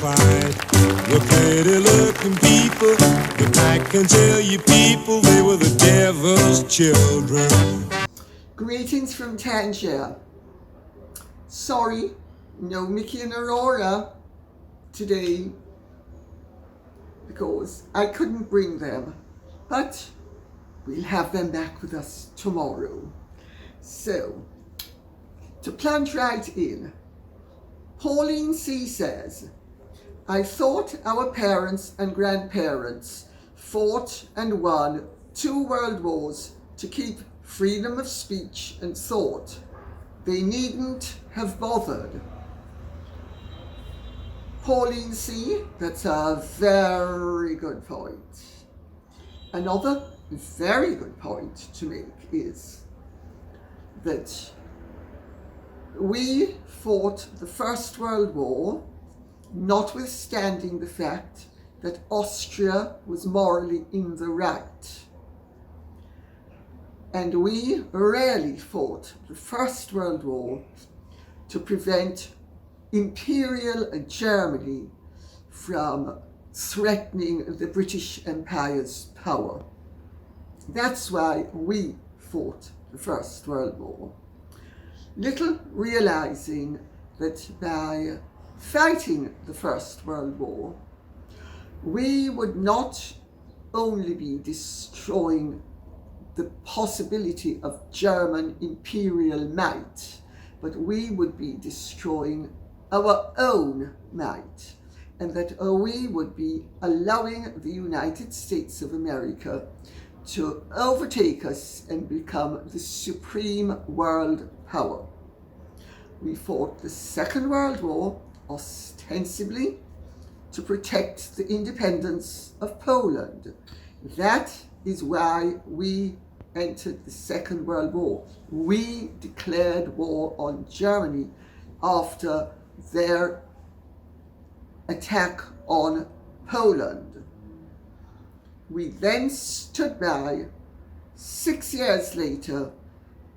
fight were pretty looking people, but I can tell you people, they were the devil's children. Greetings from Tangier. Sorry, no Mickey and Aurora today because I couldn't bring them, but we'll have them back with us tomorrow. So, to plunge right in, Pauline C. says, I thought our parents and grandparents fought and won 2 world wars to keep freedom of speech and thought. They needn't have bothered. Pauline C., that's a very good point. Another very good point to make is that we fought the First World War notwithstanding the fact that Austria was morally in the right. And we rarely fought the First World War to prevent Imperial Germany from threatening the British Empire's power. That's why we fought the First World War. Little realizing that by fighting the First World War, we would not only be destroying the possibility of German imperial might, but we would be destroying our own might, and that we would be allowing the United States of America to overtake us and become the supreme world power. We fought the Second World War ostensibly to protect the independence of Poland. That is why we entered the Second World War. We declared war on Germany after their attack on Poland. We then stood by 6 years later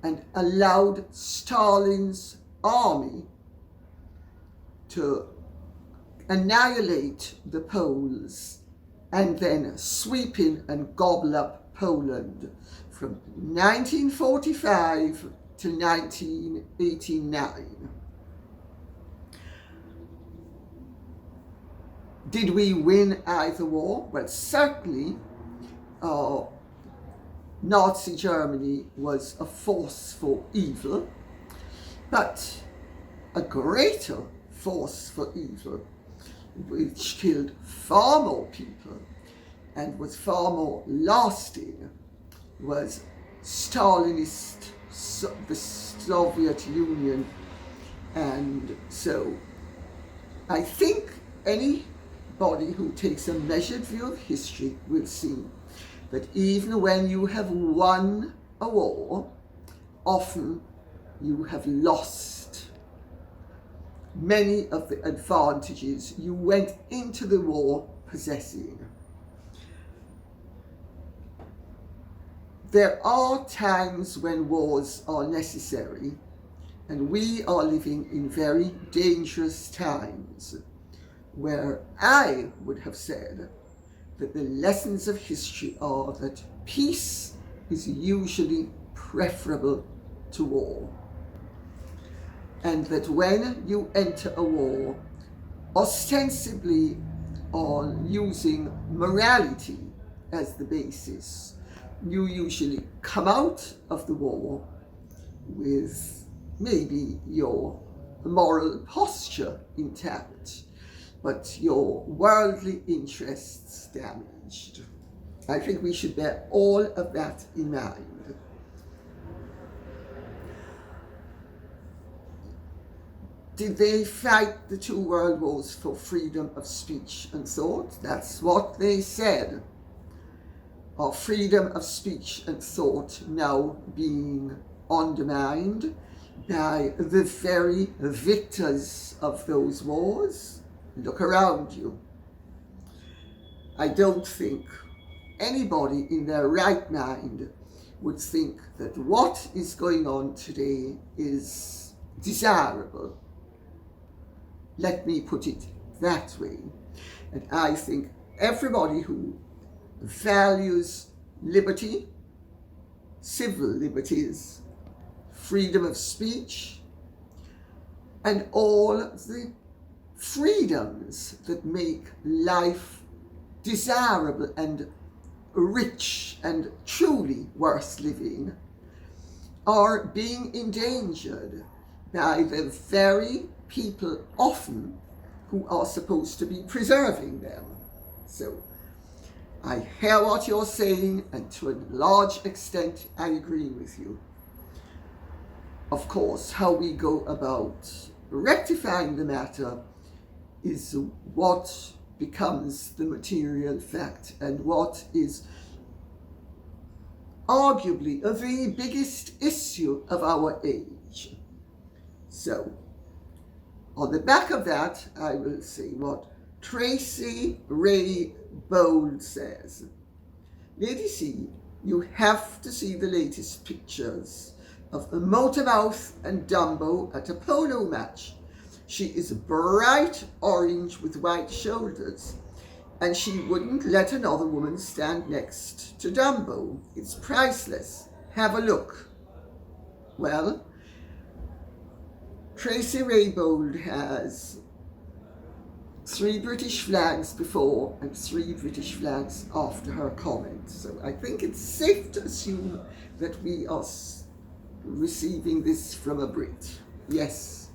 and allowed Stalin's army to annihilate the Poles and then sweep in and gobble up Poland from 1945 to 1989. Did we win either war? Well, certainly Nazi Germany was a force for evil, but a greater force for evil, which killed far more people and was far more lasting, was Stalinist, the Soviet Union. And so I think anybody who takes a measured view of history will see that even when you have won a war, often you have lost many of the advantages you went into the war possessing. There are times when wars are necessary, and we are living in very dangerous times, where I would have said that the lessons of history are that peace is usually preferable to war, and that when you enter a war, ostensibly on using morality as the basis, you usually come out of the war with maybe your moral posture intact, but your worldly interests damaged. I think we should bear all of that in mind. Did they fight the 2 world wars for freedom of speech and thought? That's what they said. Our freedom of speech and thought now being undermined by the very victors of those wars? Look around you. I don't think anybody in their right mind would think that what is going on today is desirable. Let me put it that way. And I think everybody who values liberty, civil liberties, freedom of speech, and all the freedoms that make life desirable and rich and truly worth living are being endangered by the very people often who are supposed to be preserving them. So I hear what you're saying, and to a large extent I agree with you. Of course, how we go about rectifying the matter is what becomes the material fact and what is arguably the biggest issue of our age. So, on the back of that, I will say what Tracy Ray Bold says. Lady C, you have to see the latest pictures of Motormouth and Dumbo at a polo match. She is bright orange with white shoulders, and she wouldn't let another woman stand next to Dumbo. It's priceless. Have a look. Well, Tracy Raybould has 3 British flags before and 3 British flags after her comment. So I think it's safe to assume that we are receiving this from a Brit. Yes.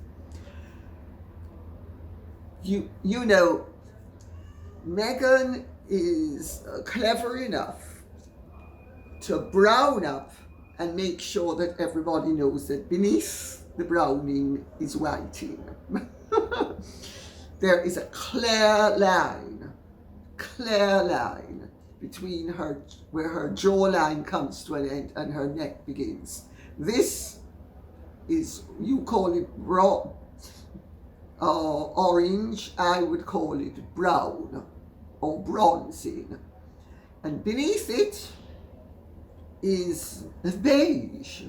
You know, Meghan is clever enough to brown up and make sure that everybody knows that beneath the browning is whiting. There is a clear line between her, where her jawline comes to an end and her neck begins. This is, you call it raw orange, I would call it brown or bronzing. And beneath it is beige.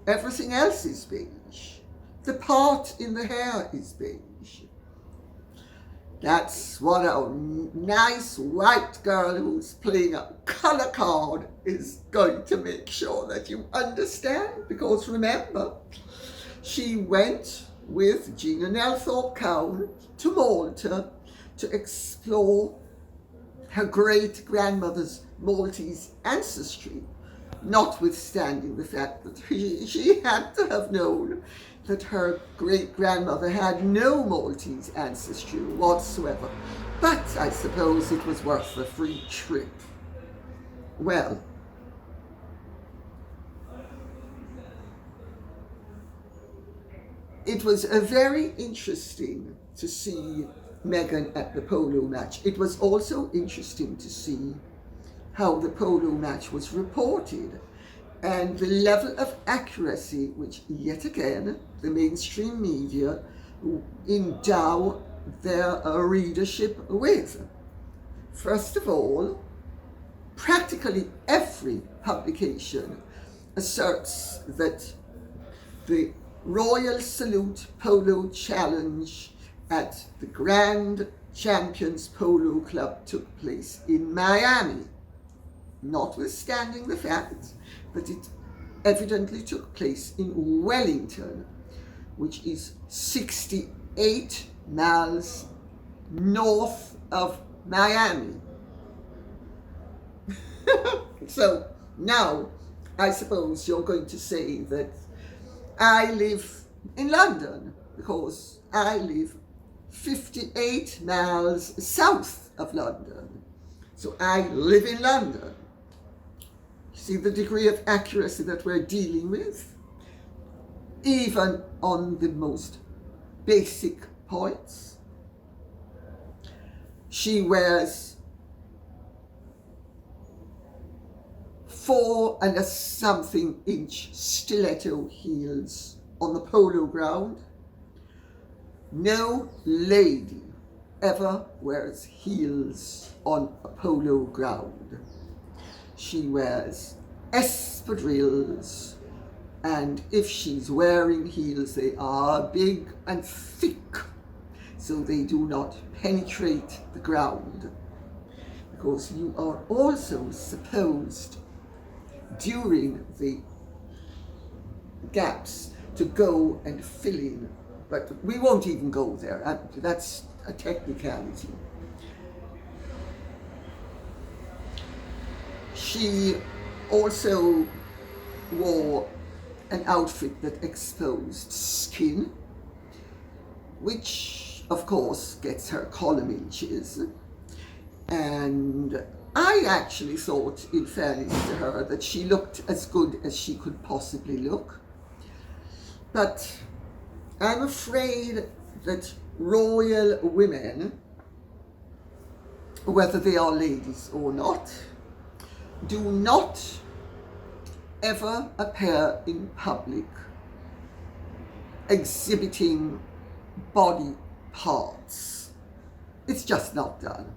Everything else is beige. The part in the hair is beige. That's what a nice white girl who's playing a colour card is going to make sure that you understand. Because remember, she went with Gina Nelthorpe Cowan to Malta to explore her great-grandmother's Maltese ancestry, notwithstanding the fact that she had to have known that her great-grandmother had no Maltese ancestry whatsoever. But I suppose it was worth the free trip. Well, it was very interesting to see Meghan at the polo match. It was also interesting to see how the polo match was reported and the level of accuracy which, yet again, the mainstream media endow their readership with. First of all, practically every publication asserts that the Royal Salute Polo Challenge at the Grand Champions Polo Club took place in Miami, notwithstanding the fact that it evidently took place in Wellington, which is 68 miles north of Miami. So now I suppose you're going to say that I live in London because I live 58 miles south of London. So I live in London. See the degree of accuracy that we're dealing with? Even on the most basic points. She wears 4 and a something inch stiletto heels on the polo ground. No lady ever wears heels on a polo ground. She wears espadrilles, and if she's wearing heels, they are big and thick, so they do not penetrate the ground. Because you are also supposed, during the gaps, to go and fill in. But we won't even go there. That's a technicality. She also wore an outfit that exposed skin, which of course gets her column inches. And I actually thought, in fairness to her, that she looked as good as she could possibly look. But I'm afraid that royal women, whether they are ladies or not, do not ever appear in public exhibiting body parts. It's just not done.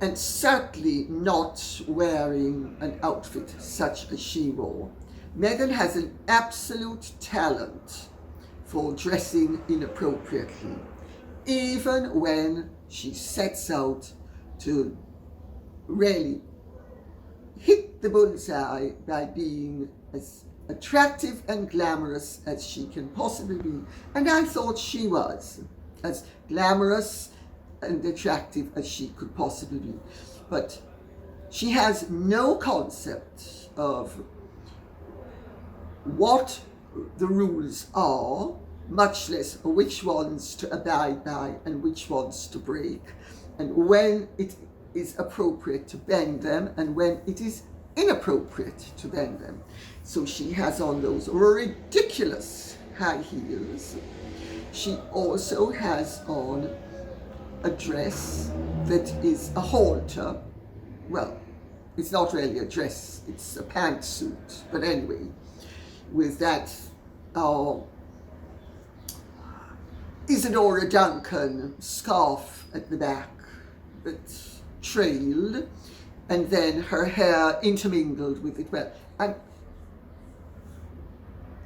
And certainly not wearing an outfit such as she wore. Meghan has an absolute talent for dressing inappropriately, even when she sets out to really hit the bullseye by being as attractive and glamorous as she can possibly be. And I thought she was as glamorous and attractive as she could possibly be. But she has no concept of what the rules are, much less which ones to abide by and which ones to break, and when it is appropriate to bend them and when it is inappropriate to bend them. So she has on those ridiculous high heels. She also has on a dress that is a halter. Well, it's not really a dress, it's a pantsuit, but anyway, with that Isadora Duncan scarf at the back that trailed, and then her hair intermingled with it. Well, and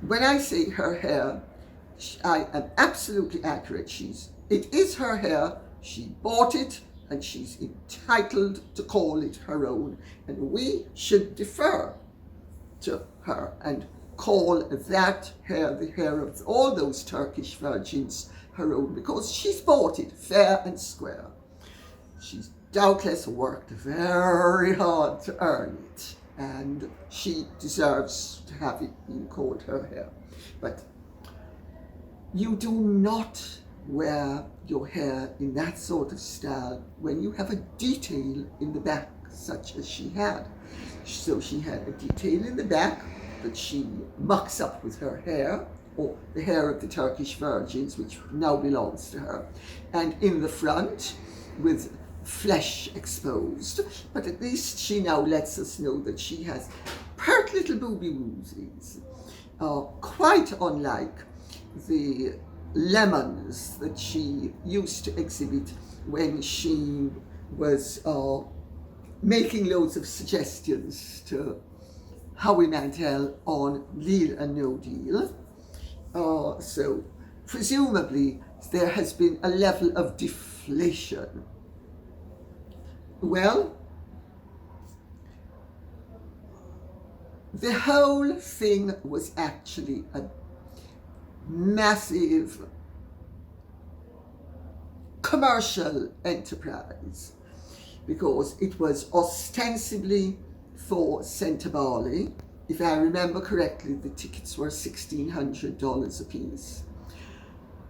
when I say her hair, I am absolutely accurate. It is her hair. She bought it, and she's entitled to call it her own. And we should defer to her and call that hair, the hair of all those Turkish virgins, her own, because she's bought it fair and square. She's doubtless worked very hard to earn it, and she deserves to have it being called her hair. But you do not wear your hair in that sort of style when you have a detail in the back such as she had. So she had a detail in the back that she mucks up with her hair, or the hair of the Turkish virgins, which now belongs to her, and in the front with flesh exposed. But at least she now lets us know that she has pert little booby woosies, quite unlike the lemons that she used to exhibit when she was making loads of suggestions to Howie Mandel on Deal and No Deal. So presumably there has been a level of deflation. Well, the whole thing was actually a massive commercial enterprise, because it was ostensibly for Centre Barley. If I remember correctly, the tickets were $1,600 a piece.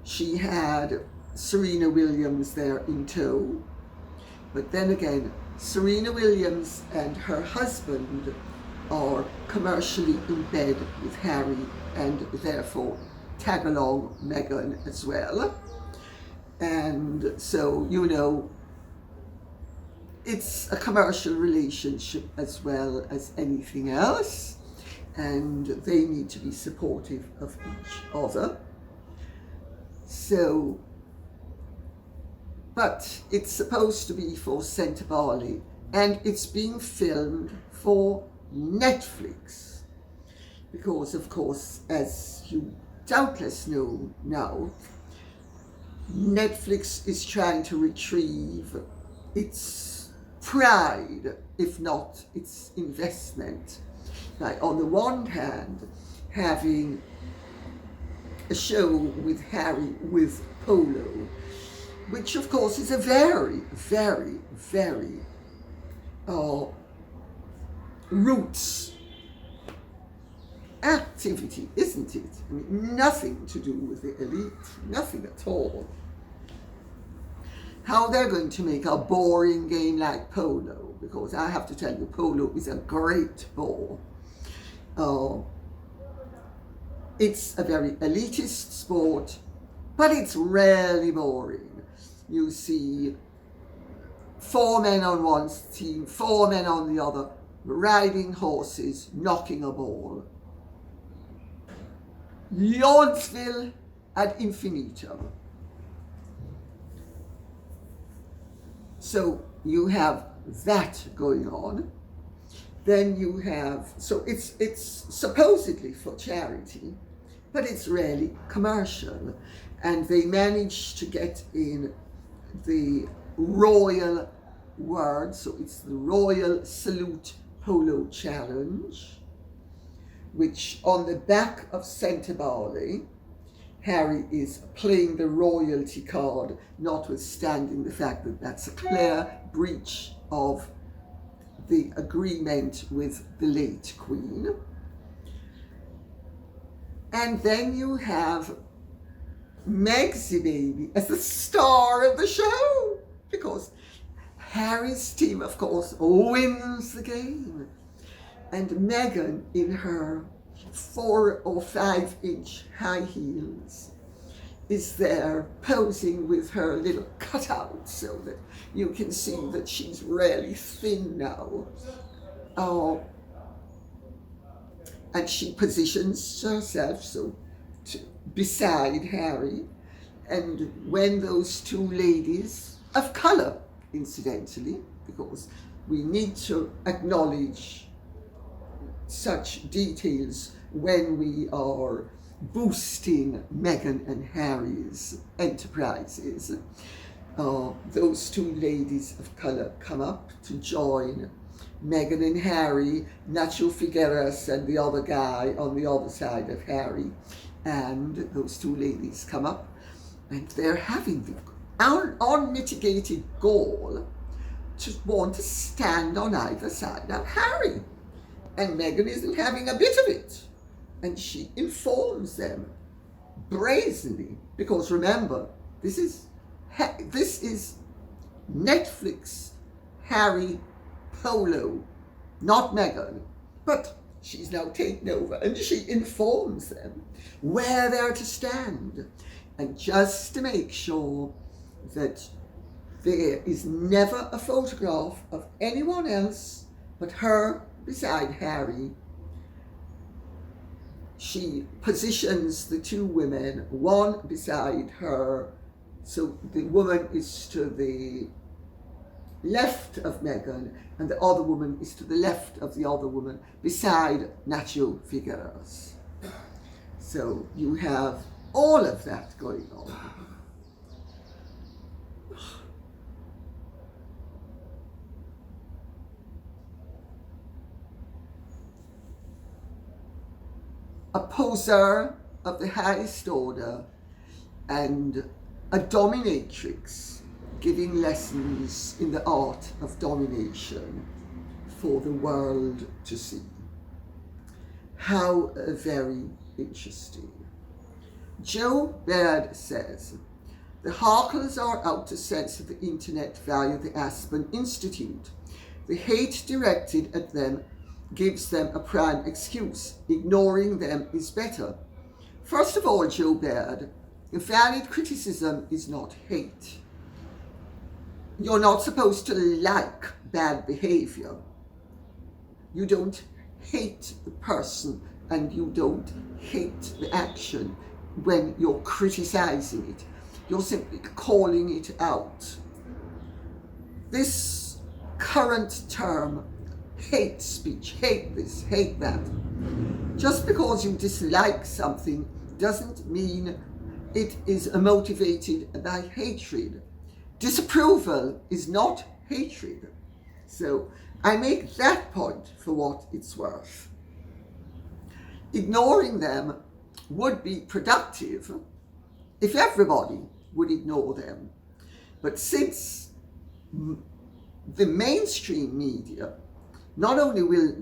She had Serena Williams there in tow. But then again, Serena Williams and her husband are commercially in bed with Harry, and therefore tag along Meghan as well. And so, you know, it's a commercial relationship as well as anything else, and they need to be supportive of each other. So, but it's supposed to be for Centre Barley, and it's being filmed for Netflix, because of course, as you doubtless know now, Netflix is trying to retrieve its pride, if not its investment. Like, on the one hand, having a show with Harry with polo, which of course is a very, very, very roots activity, isn't it? I mean, nothing to do with the elite, nothing at all. How they're going to make a boring game like polo, because I have to tell you, polo is a great ball. It's a very elitist sport, but it's really boring. You see 4 men on one team, 4 men on the other, riding horses, knocking a ball. Lawrenceville ad infinitum. So you have that going on. Then you have, so it's supposedly for charity, but it's really commercial. And they managed to get in the royal word, so it's the Royal Salute Polo Challenge, which on the back of Centre Barley, Harry is playing the royalty card, notwithstanding the fact that that's a clear breach of the agreement with the late Queen. And then you have Megsy Baby as the star of the show, because Harry's team, of course, wins the game. And Meghan, in her 4 or 5 inch high heels, is there posing with her little cutout so that you can see that she's really thin now. And she positions herself so beside Harry. And when those 2 ladies of colour, incidentally, because we need to acknowledge such details when we are boosting Meghan and Harry's enterprises. Those 2 ladies of colour come up to join Meghan and Harry, Nacho Figueras and the other guy on the other side of Harry. And those 2 ladies come up and they're having the unmitigated gall to want to stand on either side of Harry. And Meghan isn't having a bit of it. And she informs them brazenly, because remember, this is Netflix Harry Polo, not Meghan. But she's now taken over and she informs them where they're to stand. And just to make sure that there is never a photograph of anyone else but her beside Harry, she positions the 2 women, one beside her, so the woman is to the left of Meghan and the other woman is to the left of the other woman beside Nacho Figueras. So you have all of that going on. A poser of the highest order and a dominatrix giving lessons in the art of domination for the world to see. How very interesting. Joe Baird says, the Harkles are out to censor the internet via the Aspen Institute. The hate directed at them gives them a prime excuse. Ignoring them is better. First of all, Joe Baird, valid criticism is not hate. You're not supposed to like bad behavior. You don't hate the person and you don't hate the action when you're criticizing it. You're simply calling it out. This current term, hate speech, hate this, hate that. Just because you dislike something doesn't mean it is motivated by hatred. Disapproval is not hatred. So I make that point for what it's worth. Ignoring them would be productive if everybody would ignore them. But since the mainstream media not only will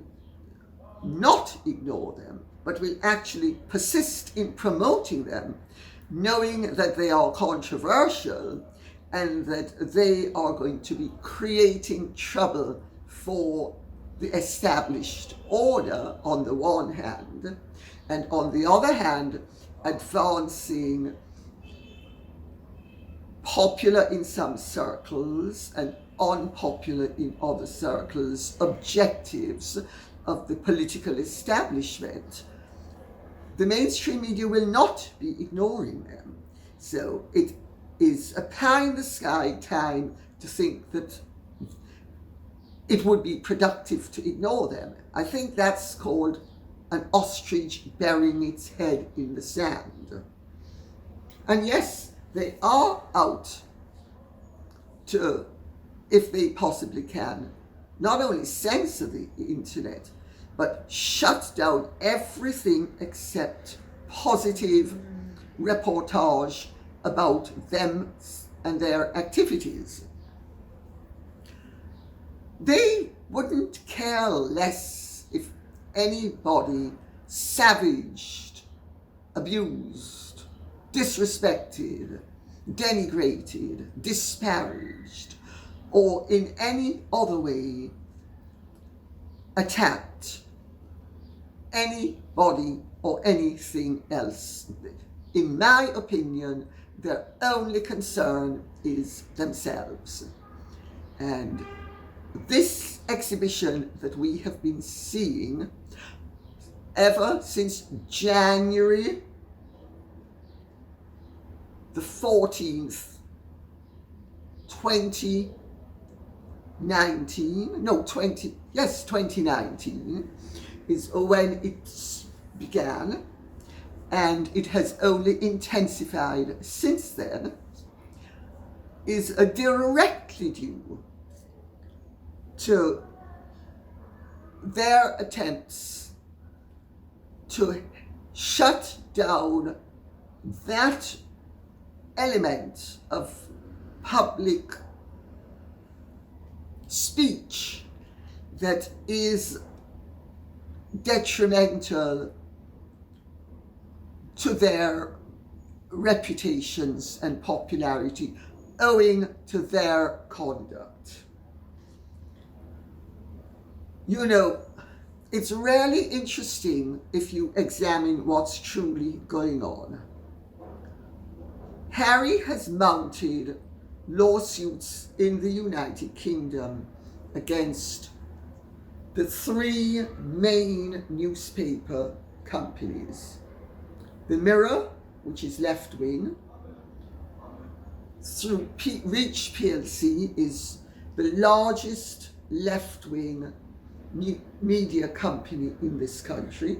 not ignore them, but will actually persist in promoting them, knowing that they are controversial and that they are going to be creating trouble for the established order on the one hand, and on the other hand, advancing popular in some circles and unpopular in other circles objectives of the political establishment, the mainstream media will not be ignoring them. So it is a pie in the sky time to think that it would be productive to ignore them. I think that's called an ostrich burying its head in the sand. And yes, they are out to, if they possibly can, not only censor the internet, but shut down everything except positive reportage about them and their activities. They wouldn't care less if anybody savaged, abused, disrespected, denigrated, disparaged, or in any other way attacked anybody or anything else. In my opinion, their only concern is themselves. And this exhibition that we have been seeing ever since January the 14th, 2019 is when it began, and it has only intensified since then, is directly due to their attempts to shut down that element of public speech that is detrimental to their reputations and popularity owing to their conduct. You know, it's really interesting if you examine what's truly going on. Harry has mounted lawsuits in the United Kingdom against the three main newspaper companies. The Mirror, which is left-wing, through Reach PLC, is the largest left-wing media company in this country.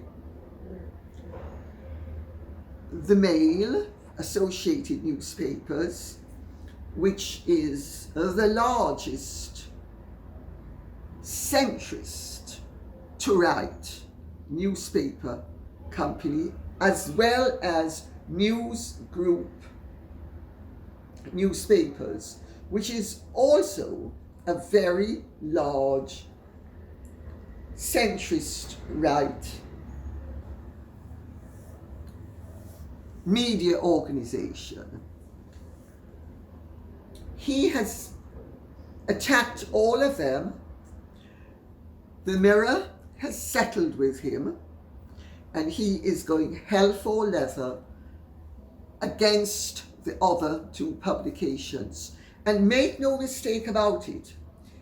The Mail, Associated Newspapers, which is the largest centrist to right newspaper company, as well as News Group newspapers, which is also a very large centrist right media organization. He has attacked all of them. The Mirror has settled with him, and he is going hell for leather against the other two publications. And make no mistake about it,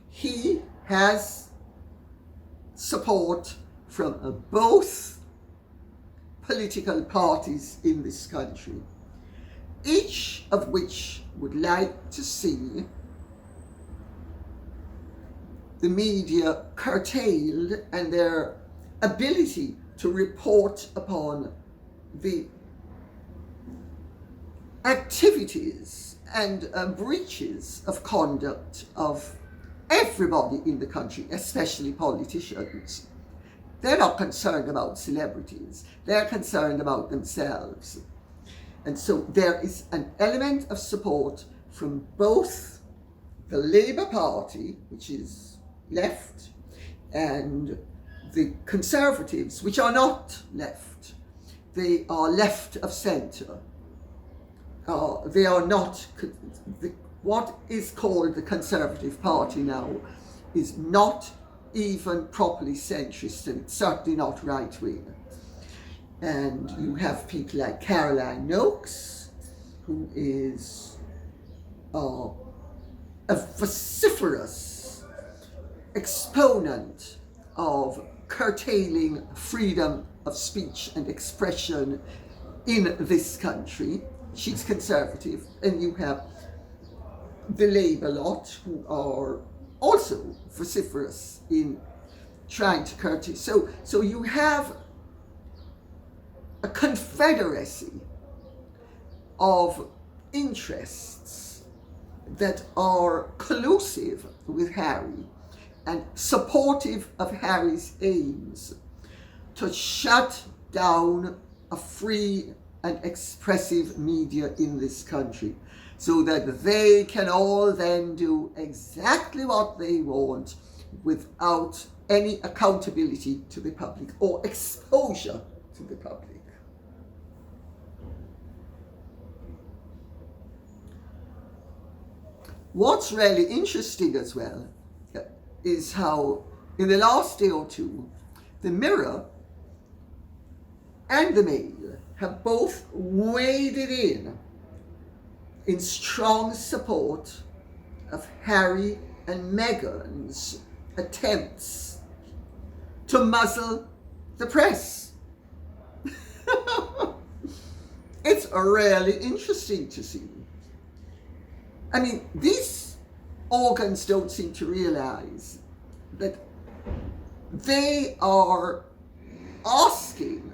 he has support from both political parties in this country, each of which would like to see the media curtailed and their ability to report upon the activities and breaches of conduct of everybody in the country, especially politicians. They're not concerned about celebrities. They're concerned about themselves. And so there is an element of support from both the Labour Party, which is left, and the Conservatives, which are not left. They are left of centre. They are not, what is called the Conservative Party now is not even properly centrist, and it's certainly not right-wing. And you have people like Caroline Noakes, who is a vociferous exponent of curtailing freedom of speech and expression in this country. She's conservative. And you have the Labour lot, who are also vociferous in trying to curtail. So you have a confederacy of interests that are collusive with Harry and supportive of Harry's aims to shut down a free and expressive media in this country, so that they can all then do exactly what they want without any accountability to the public or exposure to the public. What's really interesting as well is how in the last day or two, the Mirror and the Mail have both waded in strong support of Harry and Meghan's attempts to muzzle the press. It's really interesting to see. I mean, these organs don't seem to realize that they are asking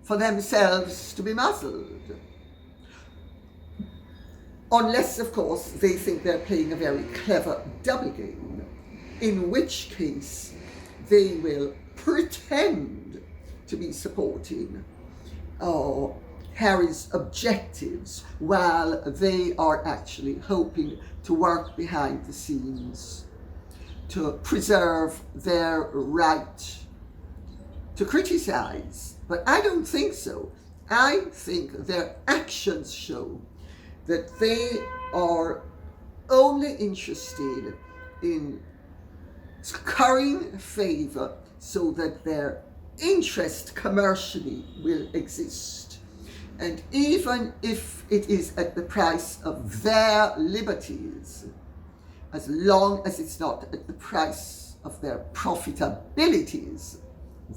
for themselves to be muzzled. Unless, of course, they think they're playing a very clever double game, in which case they will pretend to be supporting Harry's objectives while they are actually hoping to work behind the scenes to preserve their right to criticize. But I don't think so. I think their actions show that they are only interested in currying favour so that their interest commercially will exist. And even if it is at the price of their liberties, as long as it's not at the price of their profitabilities,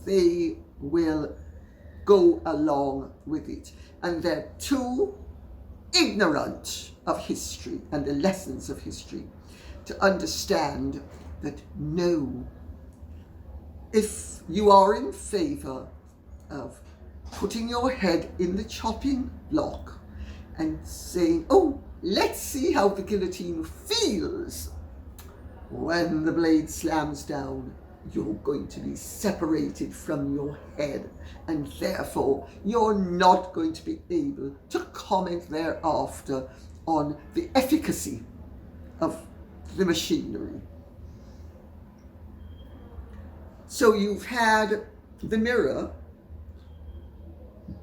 they will go along with it. And they're too ignorant of history and the lessons of history to understand that no, if you are in favour of putting your head in the chopping block and saying, oh, let's see how the guillotine feels when the blade slams down, you're going to be separated from your head, and therefore you're not going to be able to comment thereafter on the efficacy of the machinery. So you've had the Mirror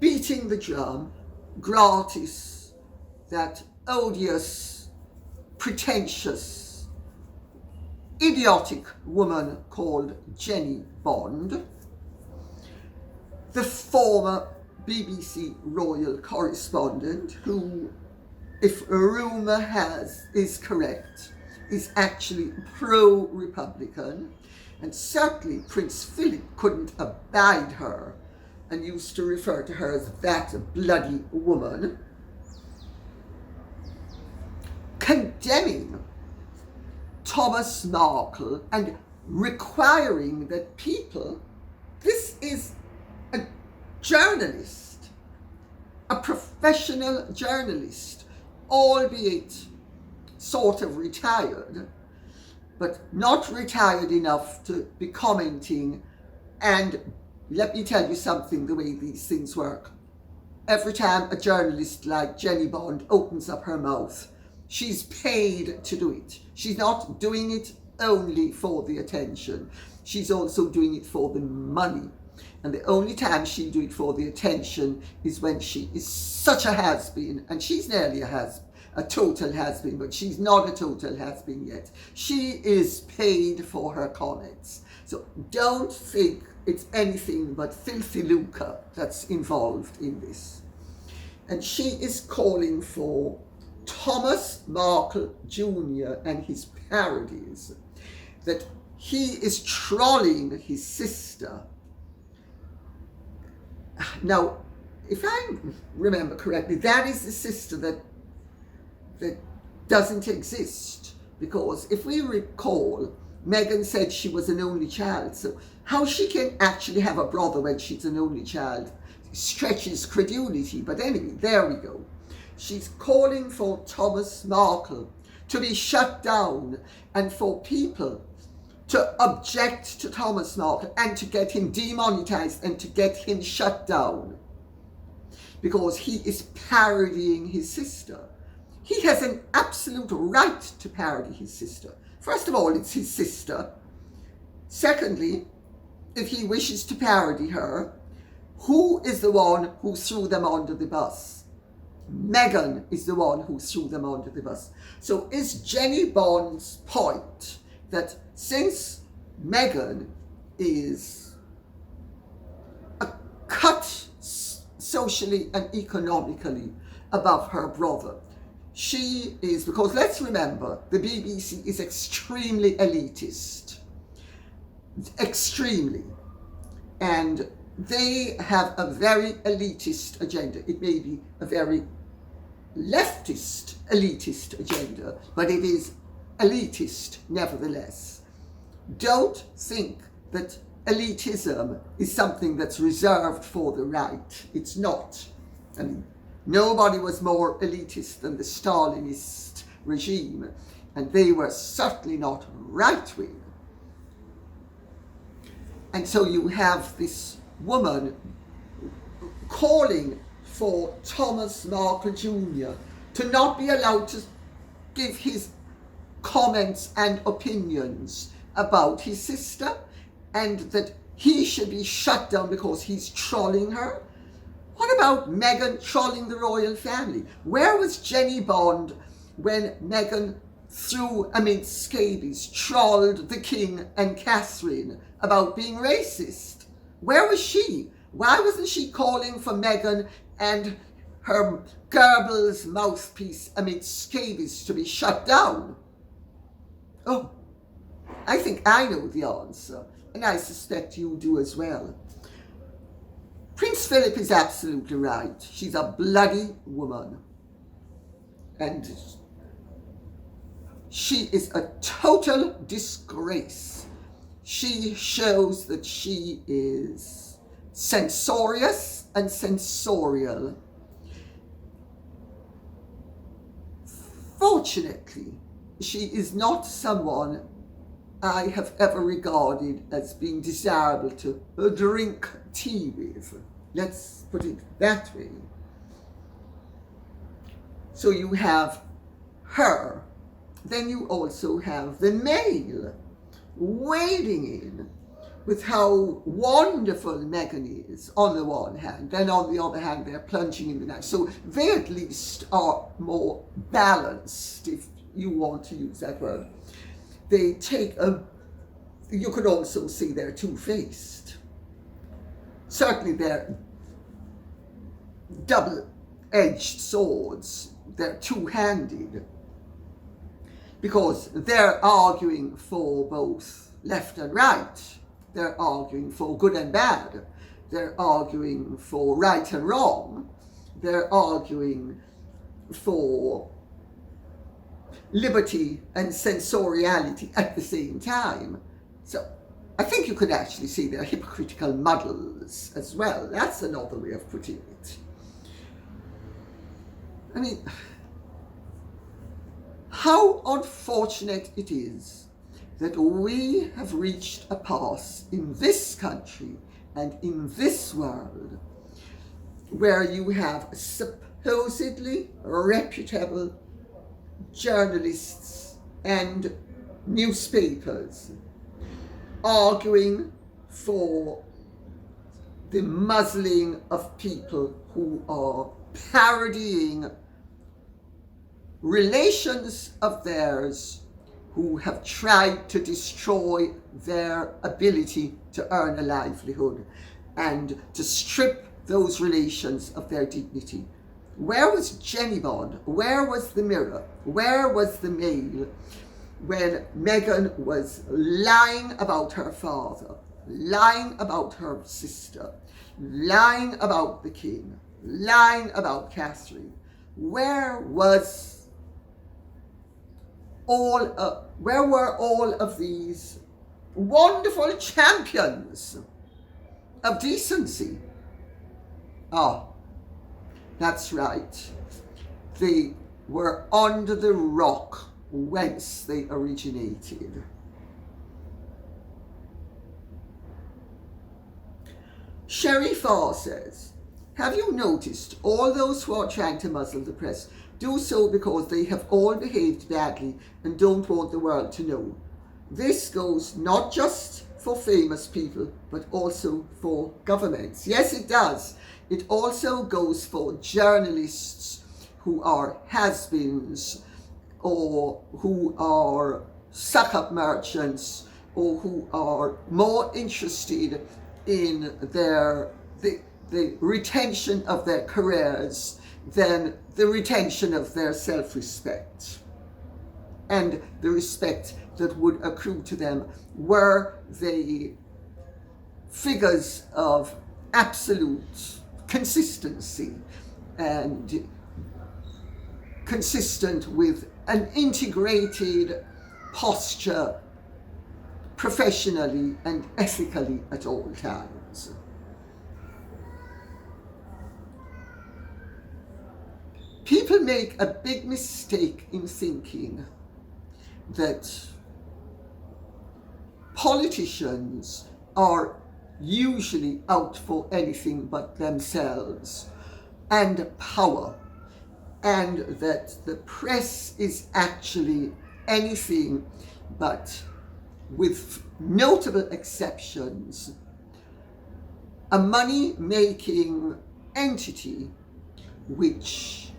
beating the drum gratis that odious, pretentious, idiotic woman called Jenny Bond, the former BBC royal correspondent who, if rumour is correct, is actually pro-Republican, and certainly Prince Philip couldn't abide her and used to refer to her as that bloody woman, condemning Thomas Markle and requiring that people, this is a journalist a professional journalist, albeit sort of retired, but not retired enough to be commenting. And let me tell you something, the way these things work. Every time a journalist like Jenny Bond opens up her mouth, she's paid to do it. She's not doing it only for the attention. She's also doing it for the money. And the only time she'll do it for the attention is when she is such a has-been, and she's nearly a total has-been, but she's not a total has-been yet. She is paid for her comments. So don't think it's anything but filthy lucre that's involved in this. And she is calling for Thomas Markle Jr. and his parodies, that he is trolling his sister. Now, if I remember correctly, that is the sister that doesn't exist, because if we recall, Meghan said she was an only child, so how she can actually have a brother when she's an only child stretches credulity. But anyway, there we go. She's calling for Thomas Markle to be shut down and for people to object to Thomas Markle and to get him demonetized and to get him shut down because he is parodying his sister. He has an absolute right to parody his sister. First of all, it's his sister. Secondly, if he wishes to parody her, who is the one who threw them under the bus? Meghan is the one who threw them under the bus. So is Jenny Bond's point that since Meghan is a cut socially and economically above her brother, she is, because let's remember, the BBC is extremely elitist. Extremely. And they have a very elitist agenda. It may be a very leftist elitist agenda, but it is elitist nevertheless. Don't think that elitism is something that's reserved for the right. It's not. I mean, nobody was more elitist than the Stalinist regime, and they were certainly not right-wing. And so you have this woman calling for Thomas Markle Jr. to not be allowed to give his comments and opinions about his sister, and that he should be shut down because he's trolling her. What about Meghan trolling the royal family? Where was Jenny Bond when Meghan, through amidst scabies, trolled the King and Catherine about being racist? Where was she? Why wasn't she calling for Meghan and her Goebbels mouthpiece amidst scabies to be shut down? Oh, I think I know the answer, and I suspect you do as well. Prince Philip is absolutely right. She's a bloody woman. And she is a total disgrace. She shows that she is censorious and censorial. Fortunately, she is not someone I have ever regarded as being desirable to drink tea with. Let's put it that way. So you have her. Then you also have the Mail wading in with how wonderful Meghan is on the one hand, and on the other hand they're plunging in the night. So they at least are more balanced, if you want to use that word. They take you could also say they're two-faced. Certainly they're double-edged swords. They're two-handed. Because they're arguing for both left and right. They're arguing for good and bad. They're arguing for right and wrong. They're arguing for liberty and sensoriality at the same time. So I think you could actually say they're hypocritical muddles as well. That's another way of putting it. I mean, how unfortunate it is that we have reached a pass in this country and in this world where you have supposedly reputable journalists and newspapers arguing for the muzzling of people who are parodying relations of theirs who have tried to destroy their ability to earn a livelihood and to strip those relations of their dignity. Where was Jenny Bond? Where was the Mirror? Where was the Mail when Meghan was lying about her father, lying about her sister, lying about the King, lying about Catherine? Where were all of these wonderful champions of decency? Ah, that's right. They were under the rock whence they originated. Sherry Farr says, have you noticed all those who are trying to muzzle the press do so because they have all behaved badly and don't want the world to know? This goes not just for famous people, but also for governments. Yes, it does. It also goes for journalists who are has-beens, or who are suck-up merchants, or who are more interested in the retention of their careers than the retention of their self-respect and the respect that would accrue to them were they figures of absolute consistency and consistent with an integrated posture professionally and ethically at all times. People make a big mistake in thinking that politicians are usually out for anything but themselves and power, and that the press is actually anything but, with notable exceptions, a money-making entity which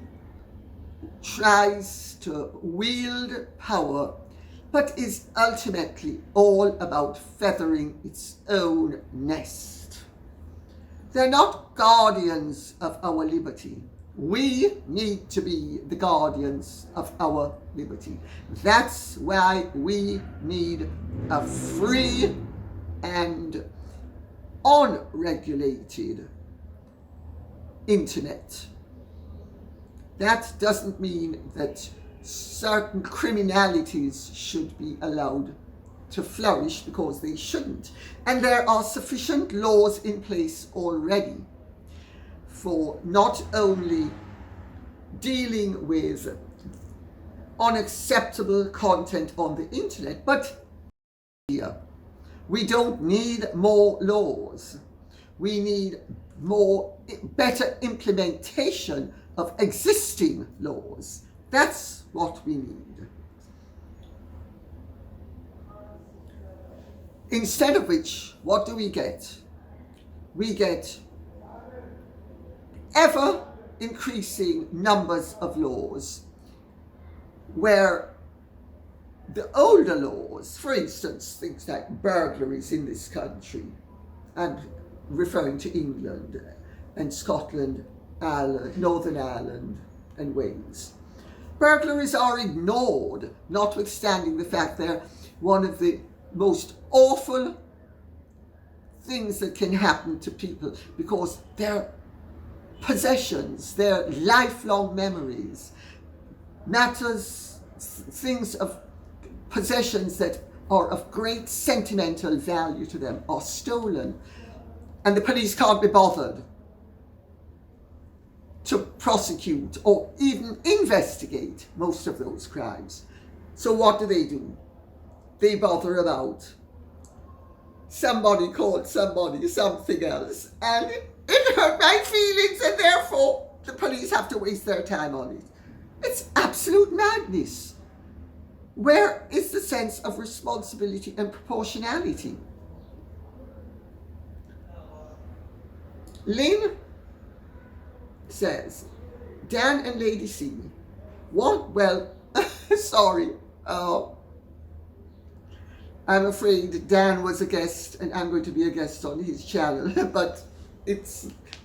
tries to wield power but is ultimately all about feathering its own nest. They're not guardians of our liberty. We need to be the guardians of our liberty. That's why we need a free and unregulated internet. That doesn't mean that certain criminalities should be allowed to flourish, because they shouldn't. And there are sufficient laws in place already for not only dealing with unacceptable content on the internet, but we don't need more laws. We need better implementation of existing laws. That's what we need. Instead of which, what do we get? We get ever increasing numbers of laws where the older laws, for instance, things like burglaries in this country, and referring to England and Scotland, Ireland, Northern Ireland and Wales. Burglaries are ignored, notwithstanding the fact they're one of the most awful things that can happen to people, because they're possessions, they're lifelong memories, matters, things of possessions that are of great sentimental value to them are stolen, and the police can't be bothered. to prosecute or even investigate most of those crimes. So what do? They bother about somebody called somebody something else, and it hurt my feelings, and therefore the police have to waste their time on it. It's absolute madness. Where is the sense of responsibility and proportionality? Lynn says, Dan and Lady C. What? Well, sorry. I'm afraid Dan was a guest and I'm going to be a guest on his channel, but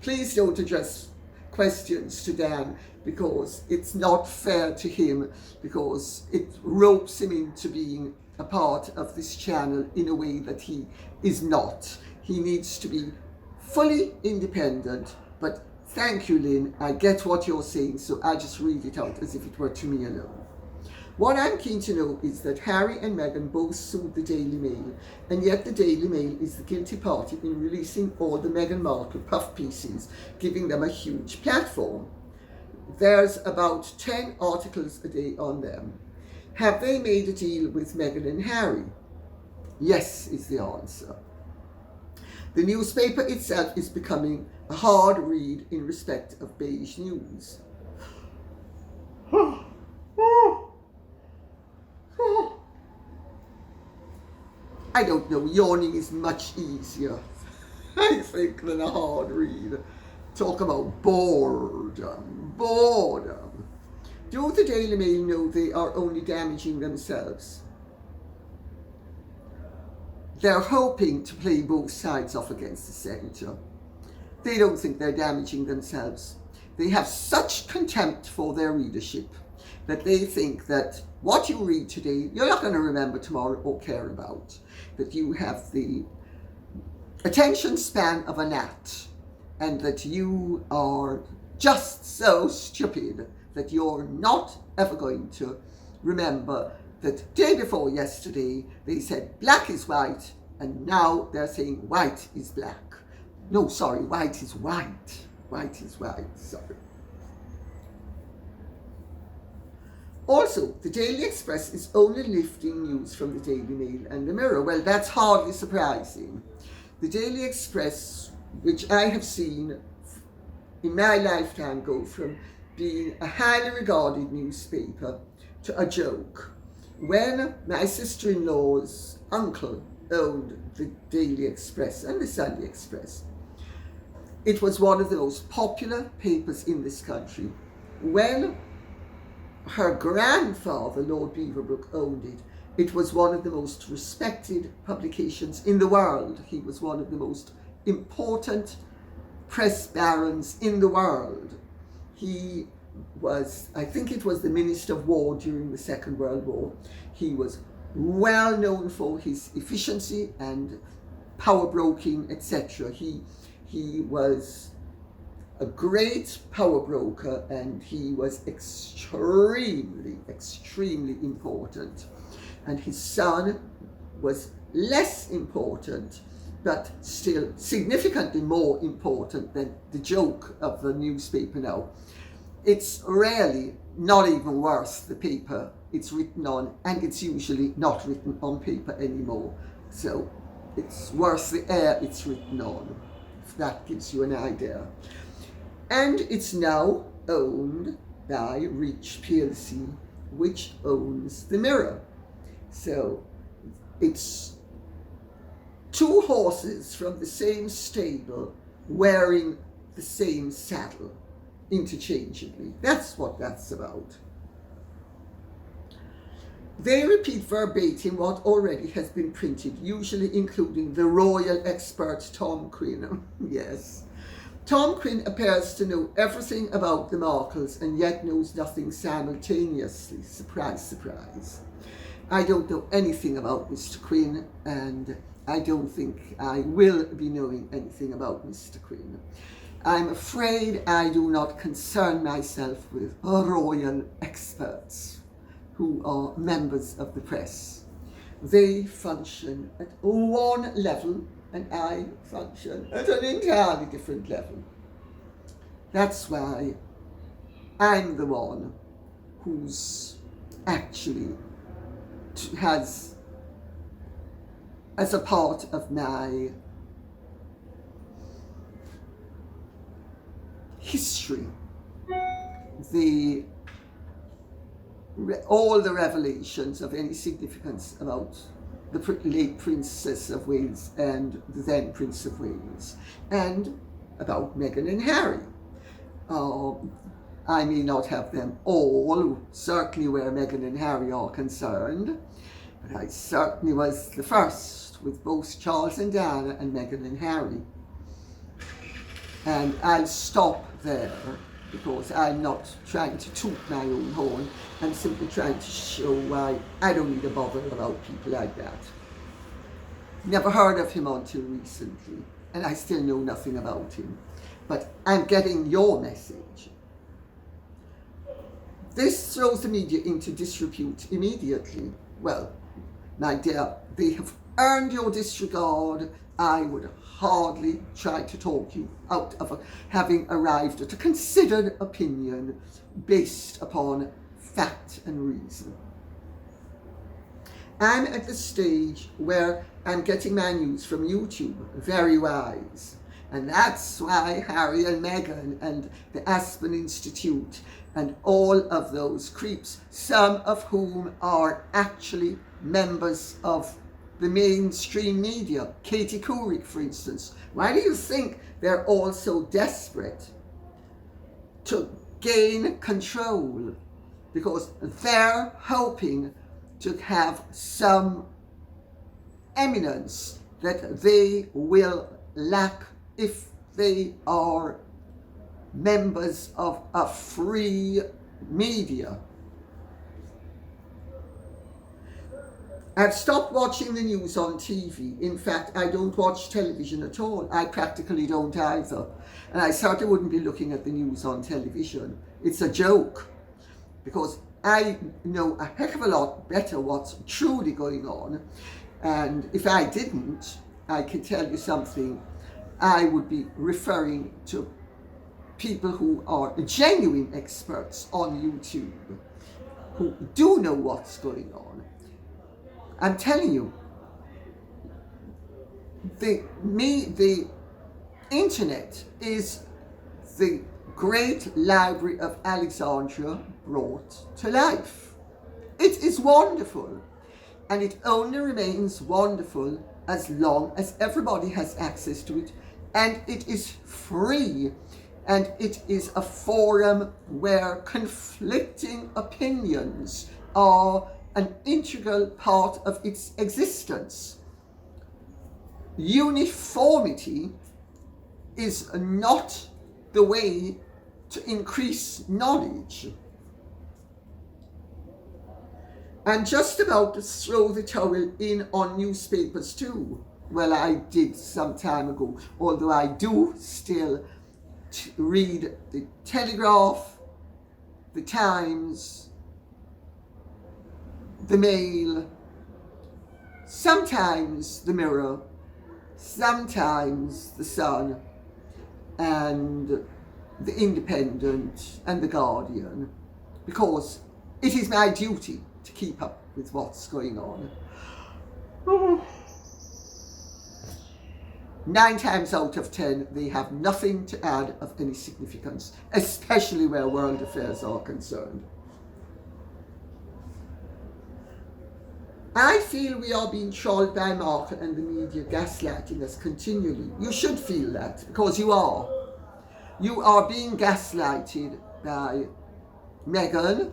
please don't address questions to Dan, because it's not fair to him, because it ropes him into being a part of this channel in a way that he is not. He needs to be fully independent. But thank you, Lynn. I get what you're saying, so I just read it out as if it were to me alone. What I'm keen to know is that Harry and Meghan both sued the Daily Mail, and yet the Daily Mail is the guilty party in releasing all the Meghan Markle puff pieces, giving them a huge platform. There's about 10 articles a day on them. Have they made a deal with Meghan and Harry? Yes, is the answer. The newspaper itself is becoming a hard read in respect of beige news. I don't know, yawning is much easier, I think, than a hard read. Talk about boredom. Do the Daily Mail know they are only damaging themselves? They're hoping to play both sides off against the centre. They don't think they're damaging themselves. They have such contempt for their readership that they think that what you read today, you're not going to remember tomorrow or care about. That you have the attention span of a gnat, and that you are just so stupid that you're not ever going to remember that day before yesterday they said black is white, and now they're saying white is black. No, sorry, white is white. White is white, sorry. Also, the Daily Express is only lifting news from the Daily Mail and the Mirror. Well, that's hardly surprising. The Daily Express, which I have seen in my lifetime go from being a highly regarded newspaper to a joke. When my sister-in-law's uncle owned the Daily Express and the Sunday Express, it was one of the most popular papers in this country. When her grandfather, Lord Beaverbrook, owned it, it was one of the most respected publications in the world. He was one of the most important press barons in the world. He was, I think it was the Minister of War during the Second World War. He was well known for his efficiency and power broking, etc. He was a great power broker, and he was extremely important. And his son was less important, but still significantly more important than the joke of the newspaper now. It's rarely not even worth the paper it's written on, and it's usually not written on paper anymore. So it's worth the air it's written on, if that gives you an idea. And it's now owned by Reach plc, which owns the Mirror. So it's two horses from the same stable wearing the same saddle interchangeably. That's what that's about. They repeat verbatim what already has been printed, usually including the royal expert Tom Quinn. Yes. Tom Quinn appears to know everything about the Markles and yet knows nothing simultaneously. Surprise, surprise. I don't know anything about Mr. Quinn, and I don't think I will be knowing anything about Mr. Quinn. I'm afraid I do not concern myself with royal experts who are members of the press. They function at one level, and I function at an entirely different level. That's why I'm the one who's actually has, as a part of my history, all the revelations of any significance about the late Princess of Wales and the then Prince of Wales, and about Meghan and Harry. I may not have them all, certainly where Meghan and Harry are concerned, but I certainly was the first with both Charles and Diana and Meghan and Harry. And I'll stop there, because I'm not trying to toot my own horn. I'm simply trying to show why I don't need to bother about people like that. Never heard of him until recently, and I still know nothing about him. But I'm getting your message. This throws the media into disrepute immediately. Well, my dear, they have earned your disregard. I would hardly try to talk you out of having arrived at a considered opinion based upon fact and reason. I'm at the stage where I'm getting my news from YouTube, very wise. And that's why Harry and Meghan and the Aspen Institute and all of those creeps, some of whom are actually members of the mainstream media, Katie Couric, for instance. Why do you think they're all so desperate to gain control? Because they're hoping to have some eminence that they will lack if they are members of a free media. I've stopped watching the news on TV. In fact, I don't watch television at all. I practically don't either. And I certainly wouldn't be looking at the news on television. It's a joke, because I know a heck of a lot better what's truly going on. And if I didn't, I can tell you something, I would be referring to people who are genuine experts on YouTube, who do know what's going on. I'm telling you, the internet is the great library of Alexandria brought to life. It is wonderful, and it only remains wonderful as long as everybody has access to it, and it is free, and it is a forum where conflicting opinions are an integral part of its existence. Uniformity is not the way to increase knowledge. And just about to throw the towel in on newspapers too. Well, I did some time ago, although I do still read the Telegraph, the Times, the Mail, sometimes the Mirror, sometimes the Sun, and the Independent and the Guardian, because it is my duty to keep up with what's going on. 9 times out of 10, they have nothing to add of any significance, especially where world affairs are concerned. I feel we are being trolled by Markle and the media gaslighting us continually. You should feel that, because you are. You are being gaslighted by Meghan,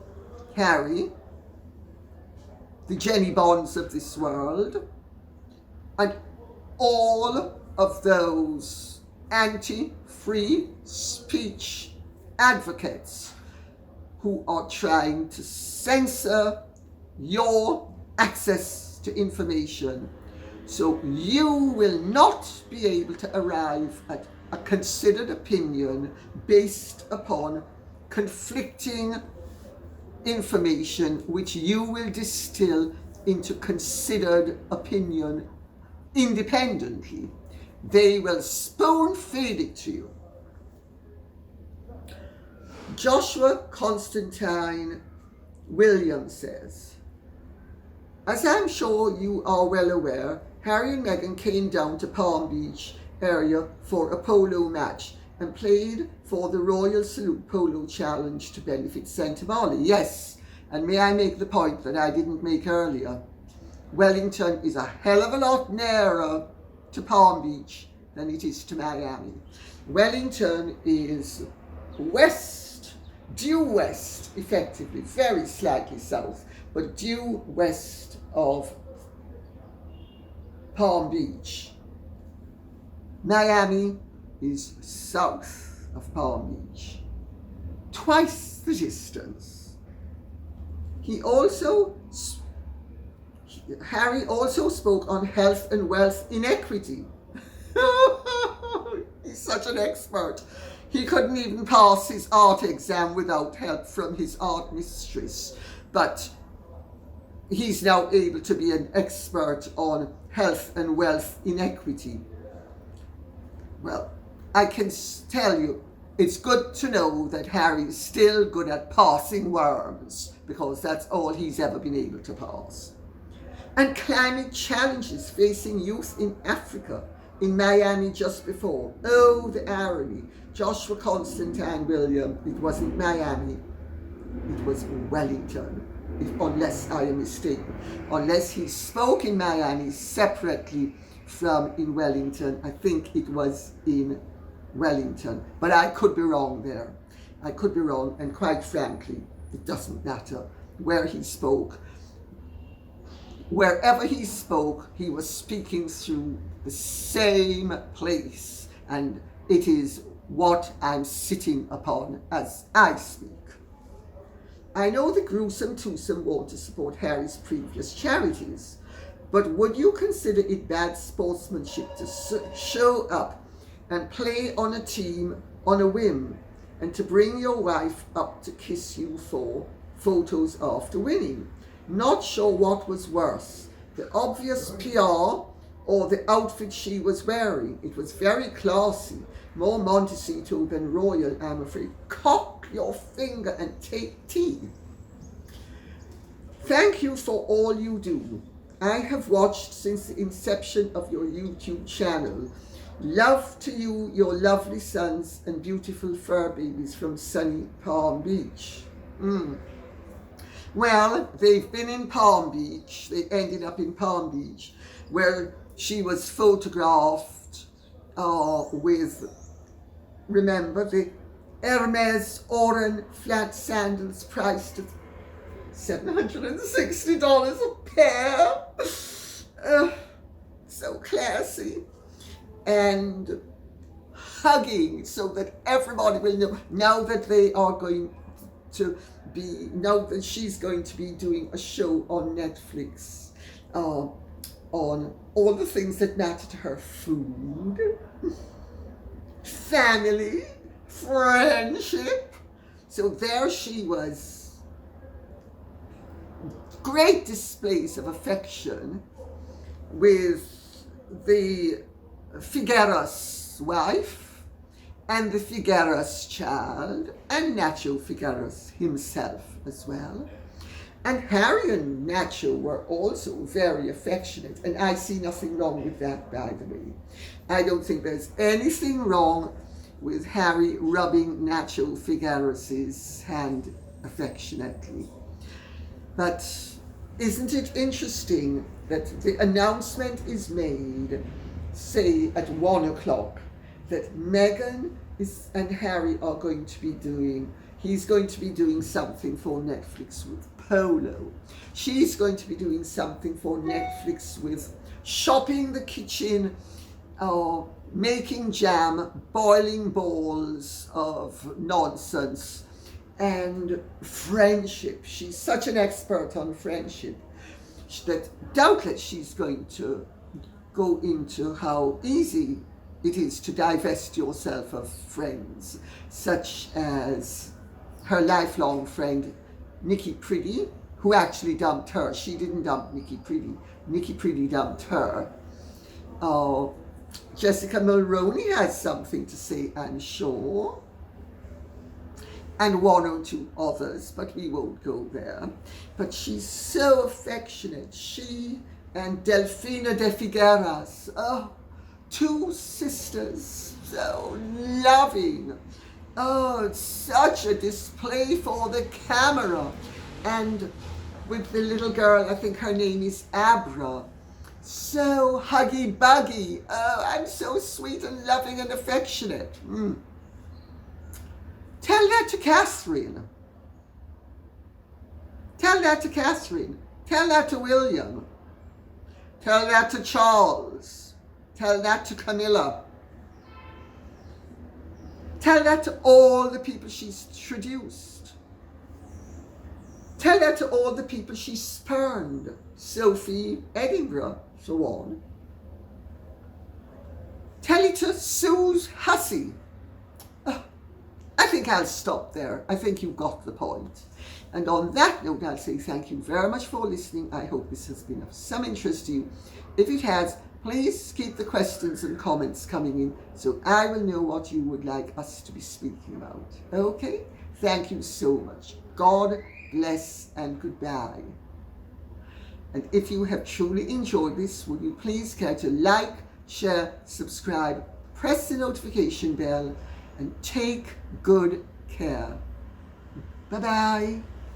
Harry, the Jenny Bonds of this world, and all of those anti-free speech advocates who are trying to censor your access to information, so you will not be able to arrive at a considered opinion based upon conflicting information, which you will distill into considered opinion independently. They will spoon feed it to you. Joshua Constantine Williams says, as I'm sure you are well aware, Harry and Meghan came down to Palm Beach area for a polo match and played for the Royal Salute Polo Challenge to benefit St. Marley. Yes, and may I make the point that I didn't make earlier? Wellington is a hell of a lot nearer to Palm Beach than it is to Miami. Wellington is west, due west, effectively, very slightly south, but due west of Palm Beach. Miami is south of Palm Beach, twice the distance. Harry also spoke on health and wealth inequity. He's such an expert. He couldn't even pass his art exam without help from his art mistress, but he's now able to be an expert on health and wealth inequity. Well, I can tell you, it's good to know that Harry's still good at passing worms, because that's all he's ever been able to pass. And climate challenges facing youth in Africa, in Miami just before. Oh, the irony. Joshua Constantine Williams, it wasn't Miami, it was Wellington, unless I am mistaken. Unless he spoke in Miami separately from in Wellington. I think it was in Wellington, but I could be wrong there. I could be wrong, and quite frankly, it doesn't matter where he spoke. Wherever he spoke, he was speaking through the same place, and it is what I'm sitting upon as I speak. I know the gruesome twosome want to support Harry's previous charities, but would you consider it bad sportsmanship to show up and play on a team on a whim, and to bring your wife up to kiss you for photos after winning? Not sure what was worse, the obvious PR or the outfit she was wearing. It was very classy, more Montecito than royal, I'm afraid. Cock your finger and take tea. Thank you for all you do. I have watched since the inception of your YouTube channel. Love to you, your lovely sons and beautiful fur babies from sunny Palm Beach. Well, they've been in Palm Beach. They ended up in Palm Beach, where she was photographed with, remember, the Hermes Oren flat sandals priced at $760 a pair. So classy. And hugging so that everybody will know, now that they are going to be, now that she's going to be doing a show on Netflix on all the things that matter to her: food, family, friendship. So there she was, great displays of affection with the Figueras wife and the Figueras child, and Nacho Figueras himself as well. And Harry and Nacho were also very affectionate, and I see nothing wrong with that, by the way. I don't think there's anything wrong with Harry rubbing Nacho Figueras' hand affectionately. But isn't it interesting that the announcement is made, say at 1 o'clock, that Meghan and Harry are going to be doing, he's going to be doing something for Netflix with polo. She's going to be doing something for Netflix with shopping the kitchen, making jam, boiling balls of nonsense, and friendship. She's such an expert on friendship that doubtless she's going to go into how easy it is to divest yourself of friends, such as her lifelong friend Nikki Pretty, who actually dumped her. She didn't dump Nikki Pretty. Nikki Pretty dumped her. Jessica Mulroney has something to say, I'm sure. and one or two others, but we won't go there. But she's so affectionate. She and Delfina de Figueras, oh, two sisters, so loving. Oh, it's such a display for the camera. And with the little girl, I think her name is Abra, so huggy-buggy. Oh, I'm so sweet and loving and affectionate. Tell that to Catherine. Tell that to Catherine. Tell that to William. Tell that to Charles. Tell that to Camilla. Tell that to all the people she's traduced. Tell that to all the people she spurned. Sophie, Edinburgh, so on. Tell it to Suze Hussey. I think I'll stop there. I think you've got the point. And on that note, I'll say thank you very much for listening. I hope this has been of some interest to you. If it has, please keep the questions and comments coming in so I will know what you would like us to be speaking about. Okay? Thank you so much. God bless and goodbye. And if you have truly enjoyed this, would you please care to like, share, subscribe, press the notification bell, and take good care. Bye-bye.